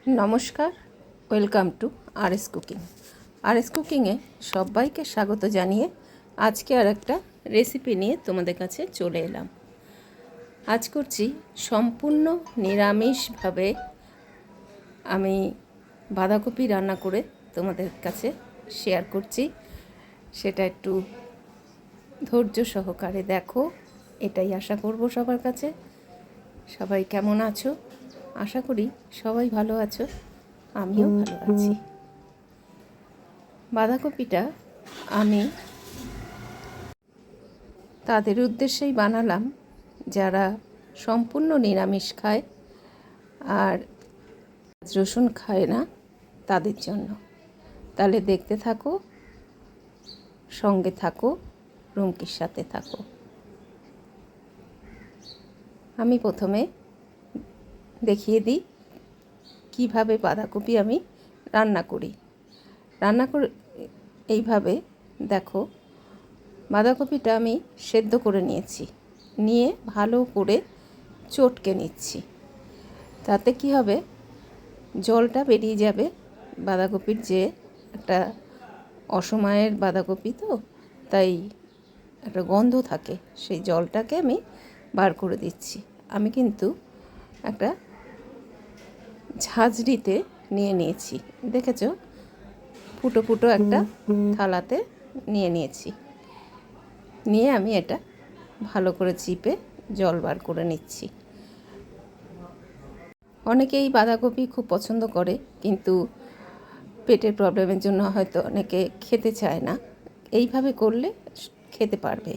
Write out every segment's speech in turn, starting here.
নমস্কার, welcome to RS cooking. RS কুকিংয়ে সবাইকে স্বাগত জানিয়ে আজকে আর একটা রেসিপি নিয়ে তোমাদের কাছে চলে এলাম। আজ করছি সম্পূর্ণ নিরামিষভাবে আমি বাঁধাকপি রান্না করে তোমাদের কাছে শেয়ার করছি। সেটা একটু ধৈর্য সহকারে দেখো, এটাই আশা করব সবার কাছে। সবাই কেমন আছো? আশা করি সবাই ভালো আছো, আমিও ভালো আছি। বাঁধাকপিটা আমি তাদের উদ্দেশ্যেই বানালাম যারা সম্পূর্ণ নিরামিষ খায় আর রসুন খায় না, তাদের জন্য। তাহলে দেখতে থাকো, সঙ্গে থাকো, রুমকির সাথে থাকো। আমি প্রথমে দেখিয়ে দিই কিভাবে বাঁধাকপি আমি রান্না করি। এইভাবে দেখো, বাঁধাকপিটা আমি সেদ্ধ করে নিয়ে ভালো করে চটকে নিচ্ছি। তাতে কি হবে, জলটা বেরিয়ে যাবে। বাঁধাকপির যে একটা অসময়ের বাঁধাকপি, তো তাই একটা গন্ধ থাকে, সেই জলটাকে আমি বার করে দিচ্ছি। আমি কিন্তু একটা ঝাঁঝরিতে নিয়েছি, দেখেছো, ফুটো ফুটো একটা থালাতে নিয়েছি। নিয়ে আমি এটা ভালো করে চিপে জল বার করে নিচ্ছি। অনেকেই বাঁধাকপি খুব পছন্দ করে, কিন্তু পেটের প্রবলেমের জন্য হয়তো অনেকে খেতে চায় না। এইভাবে করলে খেতে পারবে।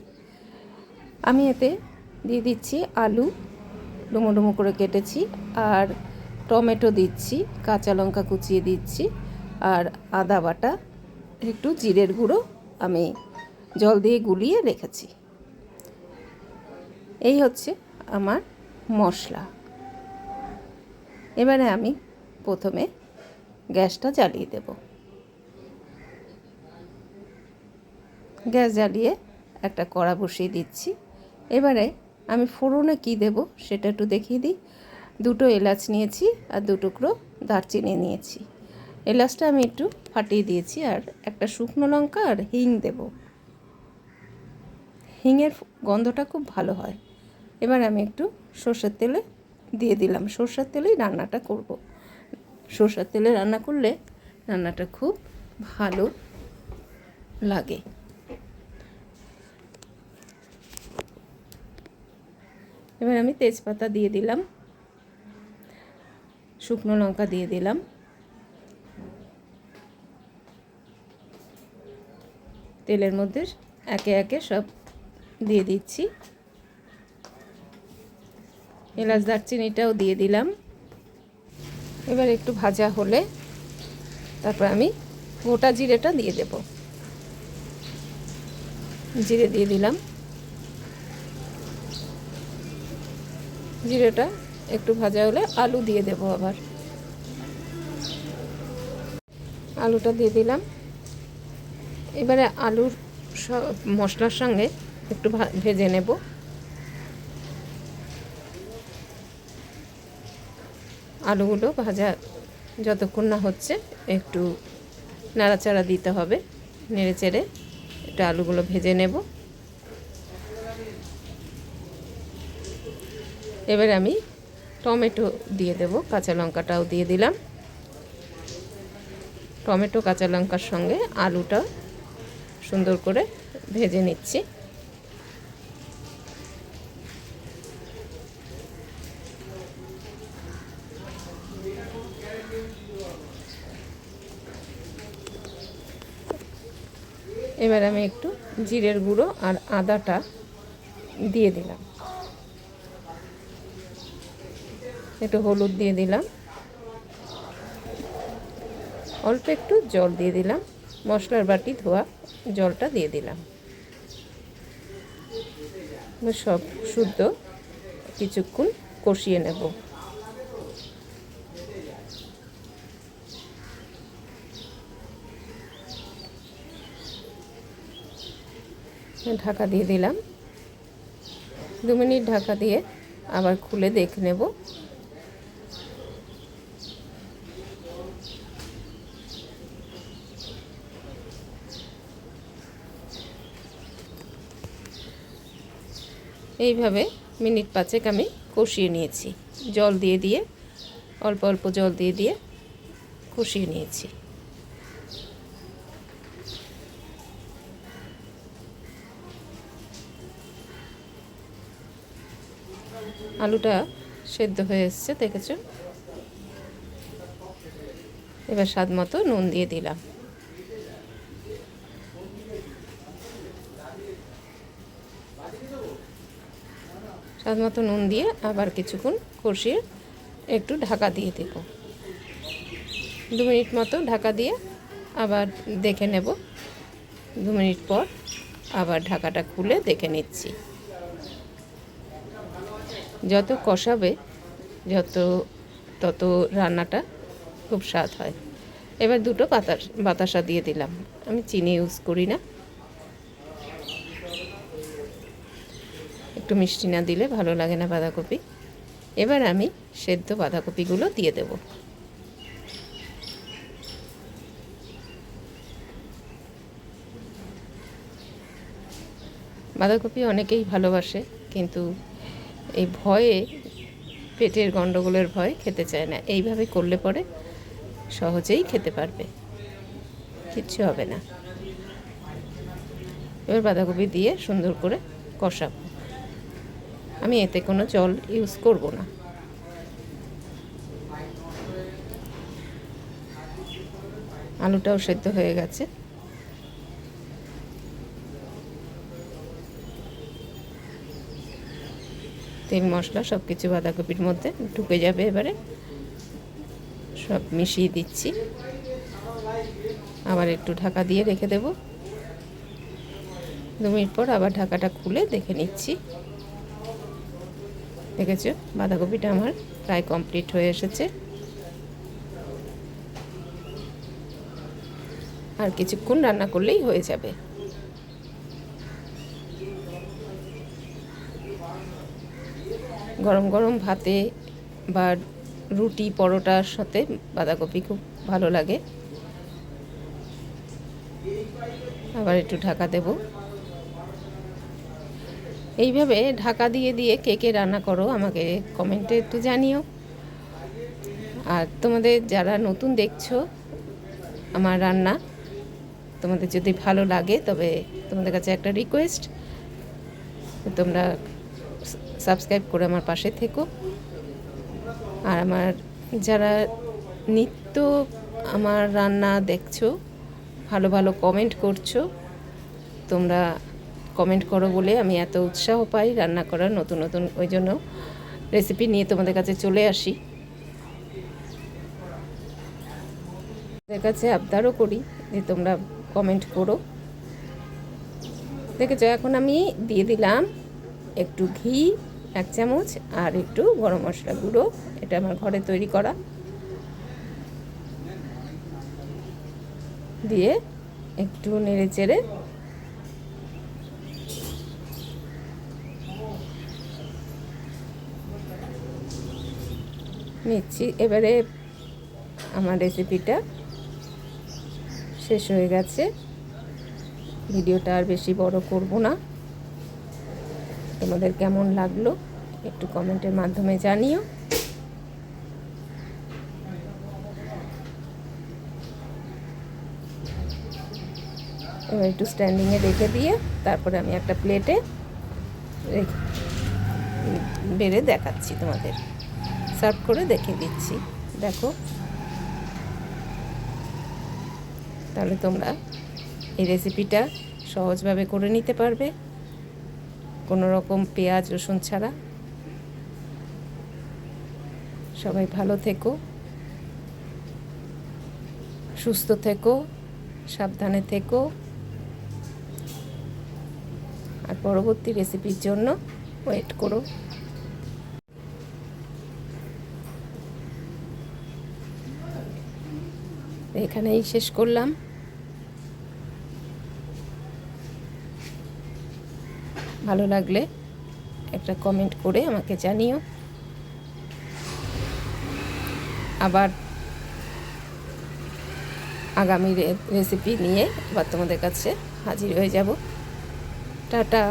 আমি এতে দিয়ে দিচ্ছি আলু, ডুমো ডুমো করে কেটেছি, আর টমেটো দিচ্ছি, কাঁচা লঙ্কা কুচিয়ে দিচ্ছি, আর আদা বাটা, একটু জিরের গুঁড়ো আমি জল দিয়ে গুলিয়ে রেখেছি। এই হচ্ছে আমার মশলা। এবারে আমি প্রথমে গ্যাসটা জ্বালিয়ে দেব। গ্যাস জ্বালিয়ে একটা কড়া বসিয়ে দিচ্ছি। এবারে আমি ফোড়নে কি দেব সেটা একটু দেখিয়ে দিই। 2টো এলাচ নিয়েছি আর 2 টুকরো দারচিনি নিয়েছি। এলাচটা আমি একটু ফাটিয়ে দিয়েছি, আর একটা শুকনো লঙ্কা আর হিং দেব। হিঙের গন্ধটা খুব ভালো হয়। এবার আমি একটু সর্ষের তেলে দিয়ে দিলাম। সর্ষের তেলেই রান্নাটা করব। সর্ষের তেলে রান্না করলে রান্নাটা খুব ভালো লাগে। এবার আমি তেজপাতা দিয়ে দিলাম, শুকনো লঙ্কা দিয়ে দিলাম, তেলের মধ্যে একে একে সব দিয়ে দিচ্ছি। এলাচ দারচিনিটাও দিয়ে দিলাম। এবার একটু ভাজা হলে তারপর আমি গোটা জিরেটা দিয়ে দেব। জিরে দিয়ে দিলাম। জিরেটা একটু ভাজা হলে আলু দিয়ে দেব। আবার আলুটা দিয়ে দিলাম। এবারে আলুর মশলার সঙ্গে একটু ভেজে নেব। আলুগুলো ভাজা যতক্ষণ না হচ্ছে একটু নাড়াচাড়া দিতে হবে। নেড়ে চেড়ে একটু আলুগুলো ভেজে নেব। এবার আমি টমেটো দিয়ে দেব, কাঁচা লঙ্কাটাও দিয়ে দিলাম। টমেটো কাঁচা লঙ্কার সঙ্গে আলুটা সুন্দর করে ভেজে নিচ্ছি। এবার আমি একটু জিরের গুঁড়ো আর আদাটা দিয়ে দিলাম। একটু হলুদ দিয়ে দিলাম, অল্প একটু জল দিয়ে দিলাম। মশলার বাটি ধোয়া জলটা দিয়ে দিলাম। সব শুদ্ধ কিছুক্ষণ কষিয়ে নেব। ঢাকা দিয়ে দিলাম। 2 মিনিট ঢাকা দিয়ে আবার খুলে দেখে নেব। এইভাবে মিনিট 5 আমি কষিয়ে নিয়েছি, জল দিয়ে দিয়ে অল্প অল্প জল দিয়ে দিয়ে কষিয়ে নিয়েছি। আলুটা সেদ্ধ হয়ে এসছে, দেখেছো? এবার স্বাদ মতো নুন দিয়ে দিলাম। স্বাদ মতো নুন দিয়ে আবার কিছুক্ষণ কষিয়ে একটু ঢাকা দিয়ে দেব। 2 মিনিট মতো ঢাকা দিয়ে আবার দেখে নেব। 2 মিনিট পর আবার ঢাকাটা খুলে দেখে নিচ্ছি। যত কষাবে তত রান্নাটা খুব স্বাদ হয়। এবার 2টো বাতাসা দিয়ে দিলাম। আমি চিনি ইউজ করি না, একটু মিষ্টি না দিলে ভালো লাগে না বাঁধাকপি। এবার আমি সেদ্ধ বাঁধাকপিগুলো দিয়ে দেব। বাঁধাকপি অনেকেই ভালোবাসে, কিন্তু এই ভয়ে, পেটের গণ্ডগোলের ভয়ে খেতে চায় না। এইভাবে করলে পরে সহজেই খেতে পারবে, কিচ্ছু হবে না। এবার বাঁধাকপি দিয়ে সুন্দর করে কষাবো। আমি এতে কোনো জল ইউজ করব না। আলুটাও সেদ্ধ হয়ে গেছে। তেল মশলা সব কিছু বাঁধাকপির মধ্যে ঢুকে যাবে। এবারে সব মিশিয়ে দিচ্ছি, আবার একটু ঢাকা দিয়ে রেখে দেব। 2 মিনিট পর আবার ঢাকাটা খুলে দেখে নিচ্ছি। দেখেছো, বাঁধাকপিটা আমার প্রায় কমপ্লিট হয়ে এসেছে। আর কিছুক্ষণ রান্না করলেই হয়ে যাবে। গরম গরম ভাতে বা রুটি পরোটার সাথে বাঁধাকপি খুব ভালো লাগে। আবার একটু ঢাকা দেব। এইভাবে ঢাকা দিয়ে দিয়ে কে কে রান্না করো আমাকে কমেন্টে একটু জানিও। আর তোমাদের যারা নতুন দেখছো আমার রান্না, তোমাদের যদি ভালো লাগে তবে তোমাদের কাছে একটা রিকোয়েস্ট, তোমরা সাবস্ক্রাইব করে আমার পাশে থেকো। আর আমার যারা নিত্য আমার রান্না দেখছো, ভালো ভালো কমেন্ট করছো, তোমরা কমেন্ট করো বলে আমি এত উৎসাহ পাই রান্না করার, নতুন নতুন ওই জন্য রেসিপি নিয়ে তোমাদের কাছে চলে আসি। তোমাদের কাছে আবদারও করি যে তোমরা কমেন্ট করো। দেখেছো, এখন আমি দিয়ে দিলাম একটু ঘি 1 চামচ আর একটু গরম মশলা গুঁড়ো। এটা আমার ঘরে তৈরি করা। দিয়ে একটু নেড়ে চেড়ে নিচ্ছি। এবারে আমার রেসিপিটা শেষ হয়ে গেছে। ভিডিওটা আর বেশি বড় করব না। তোমাদের কেমন লাগলো একটু কমেন্টের মাধ্যমে জানিও। এবার একটু স্ট্যান্ডিংয়ে রেখে দিয়ে তারপরে আমি একটা প্লেটে বেড়ে দেখাচ্ছি, তোমাদের সার্ভ করে দেখিয়ে দিচ্ছি। দেখো, তাহলে তোমরা এই রেসিপিটা সহজভাবে করে নিতে পারবে, কোনো রকম পেঁয়াজ রসুন ছাড়া। সবাই ভালো থেকো, সুস্থ থেকো, সাবধানে থেকো। আর পরবর্তী রেসিপির জন্য ওয়েট করো। এখানেই শেষ করলাম। ভালো লাগলে একটা কমেন্ট করে আমাকে জানিও। আবার আগামী রেসিপি নিয়ে আবার তোমাদের কাছে হাজির হয়ে যাব। টাটা।